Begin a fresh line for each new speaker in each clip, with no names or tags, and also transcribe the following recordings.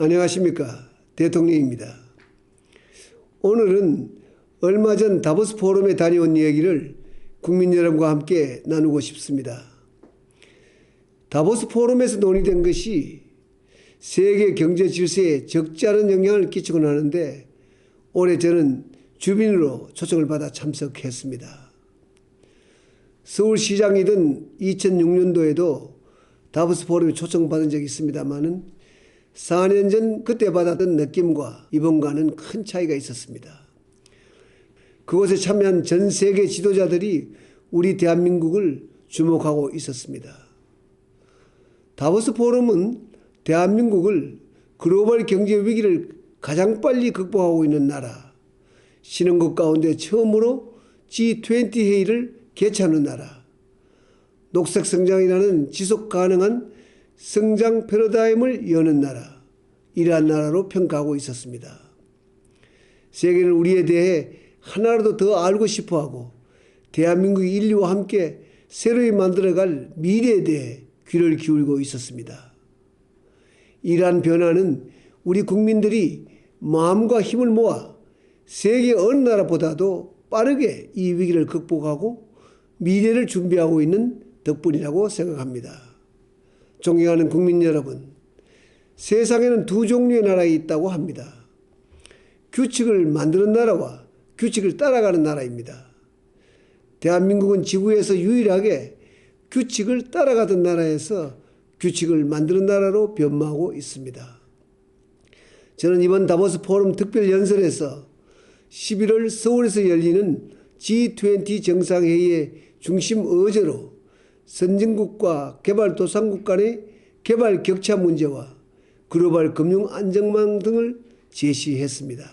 안녕하십니까, 대통령입니다. 오늘은 얼마 전 다보스 포럼에 다녀온 이야기를 국민 여러분과 함께 나누고 싶습니다. 다보스 포럼에서 논의된 것이 세계 경제 질서에 적지 않은 영향을 끼치곤 하는데, 올해 저는 주빈으로 초청을 받아 참석했습니다. 서울시장이던 2006년도에도 다보스 포럼에 초청받은 적이 있습니다만은 4년 전 그때 받았던 느낌과 이번과는 큰 차이가 있었습니다. 그곳에 참여한 전 세계 지도자들이 우리 대한민국을 주목하고 있었습니다. 다보스 포럼은 대한민국을 글로벌 경제 위기를 가장 빨리 극복하고 있는 나라, 신흥국 가운데 처음으로 G20 회의를 개최하는 나라, 녹색 성장이라는 지속 가능한 성장 패러다임을 여는 나라, 이러한 나라로 평가하고 있었습니다. 세계는 우리에 대해 하나라도 더 알고 싶어하고 대한민국이 인류와 함께 새로이 만들어갈 미래에 대해 귀를 기울이고 있었습니다. 이러한 변화는 우리 국민들이 마음과 힘을 모아 세계 어느 나라보다도 빠르게 이 위기를 극복하고 미래를 준비하고 있는 덕분이라고 생각합니다. 존경하는 국민 여러분, 세상에는 두 종류의 나라가 있다고 합니다. 규칙을 만드는 나라와 규칙을 따라가는 나라입니다. 대한민국은 지구에서 유일하게 규칙을 따라가던 나라에서 규칙을 만드는 나라로 변모하고 있습니다. 저는 이번 다보스 포럼 특별 연설에서 11월 서울에서 열리는 G20 정상회의의 중심 어제로 선진국과 개발도상국 간의 개발 격차 문제와 글로벌 금융 안정망 등을 제시했습니다.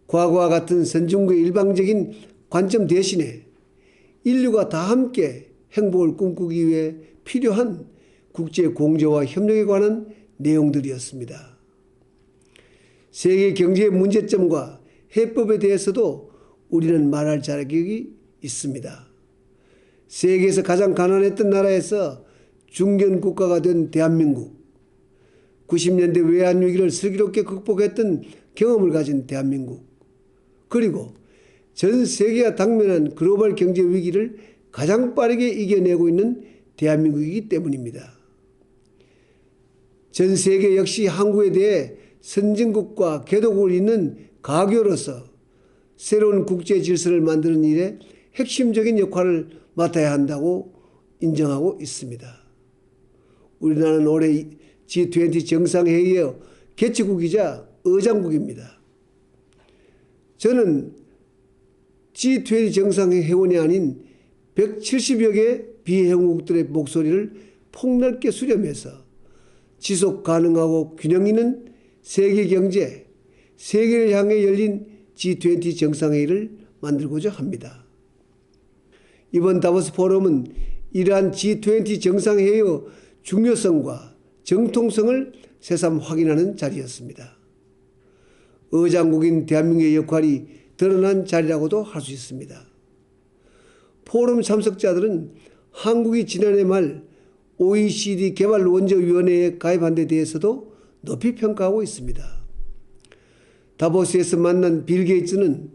과거와 같은 선진국의 일방적인 관점 대신에 인류가 다 함께 행복을 꿈꾸기 위해 필요한 국제 공조와 협력에 관한 내용들이었습니다. 세계 경제의 문제점과 해법에 대해서도 우리는 말할 자격이 있습니다. 세계에서 가장 가난했던 나라에서 중견 국가가 된 대한민국, 90년대 외환위기를 슬기롭게 극복했던 경험을 가진 대한민국, 그리고 전 세계가 당면한 글로벌 경제 위기를 가장 빠르게 이겨내고 있는 대한민국이기 때문입니다. 전 세계 역시 한국에 대해 선진국과 개도국을 잇는 가교로서 새로운 국제 질서를 만드는 일에 핵심적인 역할을 맡아야 한다고 인정하고 있습니다. 우리나라는 올해 G20 정상회의의 개최국이자 의장국입니다. 저는 G20 정상회의 회원이 아닌 170여 개 비회원국들의 목소리를 폭넓게 수렴해서 지속 가능하고 균형 있는 세계 경제, 세계를 향해 열린 G20 정상회의를 만들고자 합니다. 이번 다보스 포럼은 이러한 G20 정상회의의 중요성과 정통성을 새삼 확인하는 자리였습니다. 의장국인 대한민국의 역할이 드러난 자리라고도 할 수 있습니다. 포럼 참석자들은 한국이 지난해 말 OECD 개발원조위원회에 가입한 데 대해서도 높이 평가하고 있습니다. 다보스에서 만난 빌 게이츠는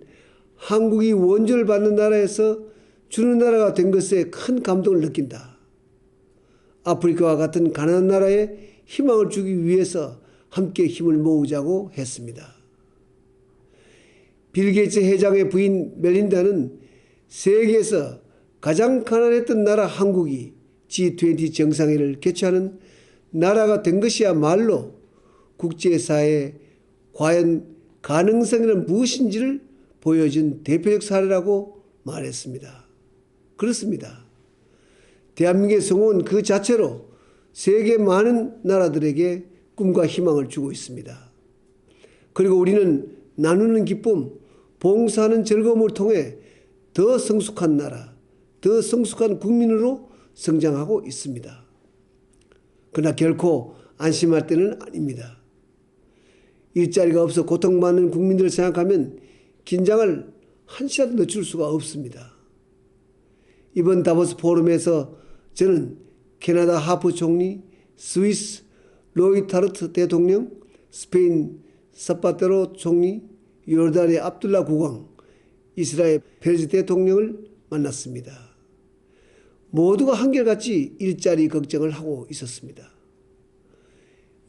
한국이 원조를 받는 나라에서 주는 나라가 된 것에 큰 감동을 느낀다. 아프리카와 같은 가난한 나라에 희망을 주기 위해서 함께 힘을 모으자고 했습니다. 빌 게이츠 회장의 부인 멜린다는 세계에서 가장 가난했던 나라 한국이 G20 정상회의를 개최하는 나라가 된 것이야말로 국제사회에 과연 가능성이란 무엇인지를 보여준 대표적 사례라고 말했습니다. 그렇습니다. 대한민국의 성공은 그 자체로 세계 많은 나라들에게 꿈과 희망을 주고 있습니다. 그리고 우리는 나누는 기쁨, 봉사하는 즐거움을 통해 더 성숙한 나라, 더 성숙한 국민으로 성장하고 있습니다. 그러나 결코 안심할 때는 아닙니다. 일자리가 없어 고통받는 국민들을 생각하면 긴장을 한시라도 늦출 수가 없습니다. 이번 다보스 포럼에서 저는 캐나다 하프 총리, 스위스 로이 타르트 대통령, 스페인 사파테로 총리, 요르단의 압둘라 국왕, 이스라엘 페레즈 대통령을 만났습니다. 모두가 한결같이 일자리 걱정을 하고 있었습니다.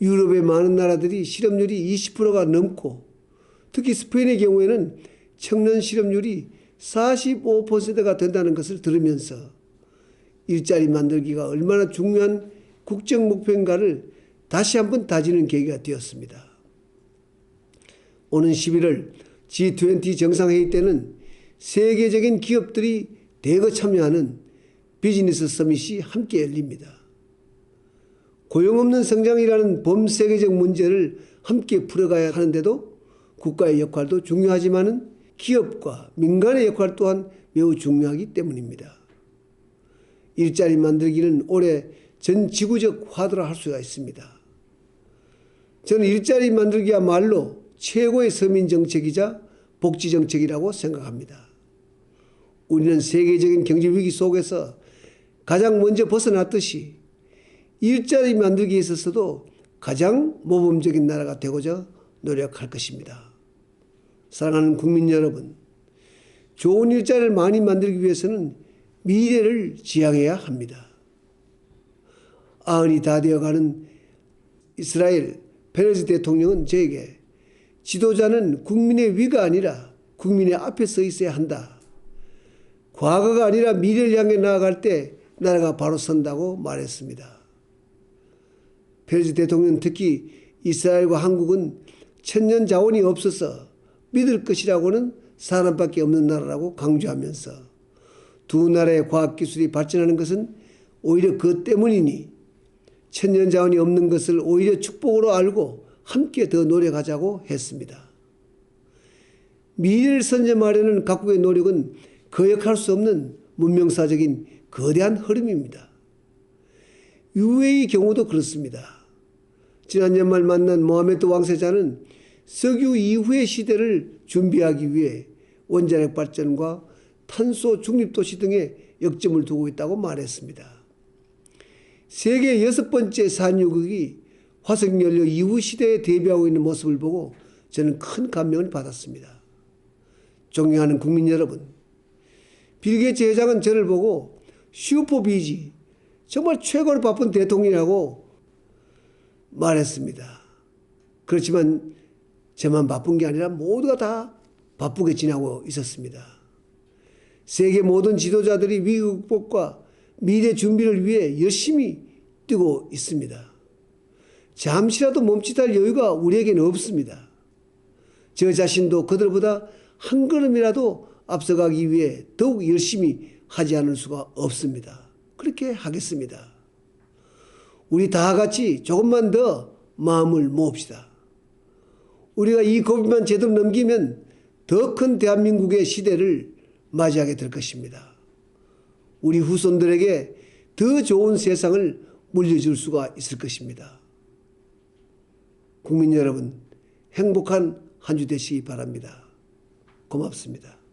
유럽의 많은 나라들이 실업률이 20%가 넘고 특히 스페인의 경우에는 청년 실업률이 45%가 된다는 것을 들으면서 일자리 만들기가 얼마나 중요한 국정 목표인가를 다시 한번 다지는 계기가 되었습니다. 오는 11월 G20 정상회의 때는 세계적인 기업들이 대거 참여하는 비즈니스 서밋이 함께 열립니다. 고용 없는 성장이라는 범세계적 문제를 함께 풀어가야 하는데도 국가의 역할도 중요하지만 기업과 민간의 역할 또한 매우 중요하기 때문입니다. 일자리 만들기는 올해 전 지구적 화두라 할 수가 있습니다. 저는 일자리 만들기야말로 최고의 서민정책이자 복지정책이라고 생각합니다. 우리는 세계적인 경제위기 속에서 가장 먼저 벗어났듯이 일자리 만들기에 있어서도 가장 모범적인 나라가 되고자 노력할 것입니다. 사랑하는 국민 여러분, 좋은 일자리를 많이 만들기 위해서는 미래를 지향해야 합니다. 아흔이 다 되어가는 이스라엘 페레즈 대통령은 저에게 지도자는 국민의 위가 아니라 국민의 앞에 서 있어야 한다. 과거가 아니라 미래를 향해 나아갈 때 나라가 바로 선다고 말했습니다. 페레즈 대통령은 특히 이스라엘과 한국은 천년 자원이 없어서 믿을 것이라고는 사람밖에 없는 나라라고 강조하면서 두 나라의 과학기술이 발전하는 것은 오히려 그 때문이니 천년 자원이 없는 것을 오히려 축복으로 알고 함께 더 노력하자고 했습니다. 미래를 선점하려는 각국의 노력은 거역할 수 없는 문명사적인 거대한 흐름입니다. UAE 경우도 그렇습니다. 지난 연말 만난 모하메드 왕세자는 석유 이후의 시대를 준비하기 위해 원자력 발전과 탄소 중립도시 등에 역점을 두고 있다고 말했습니다. 세계 6번째 산유국이 화석연료 이후 시대에 대비하고 있는 모습을 보고 저는 큰 감명을 받았습니다. 존경하는 국민 여러분, 빌 게이츠 회장은 저를 보고 슈퍼비지, 정말 최고로 바쁜 대통령이라고 말했습니다. 그렇지만 저만 바쁜 게 아니라 모두가 다 바쁘게 지나고 있었습니다. 세계 모든 지도자들이 위기 극복과 미래 준비를 위해 열심히 뛰고 있습니다. 잠시라도 멈칫할 여유가 우리에게는 없습니다. 저 자신도 그들보다 한 걸음이라도 앞서가기 위해 더욱 열심히 하지 않을 수가 없습니다. 그렇게 하겠습니다. 우리 다 같이 조금만 더 마음을 모읍시다. 우리가 이 고비만 제대로 넘기면 더 큰 대한민국의 시대를 맞이하게 될 것입니다. 우리 후손들에게 더 좋은 세상을 물려줄 수가 있을 것입니다. 국민 여러분, 행복한 한 주 되시기 바랍니다. 고맙습니다.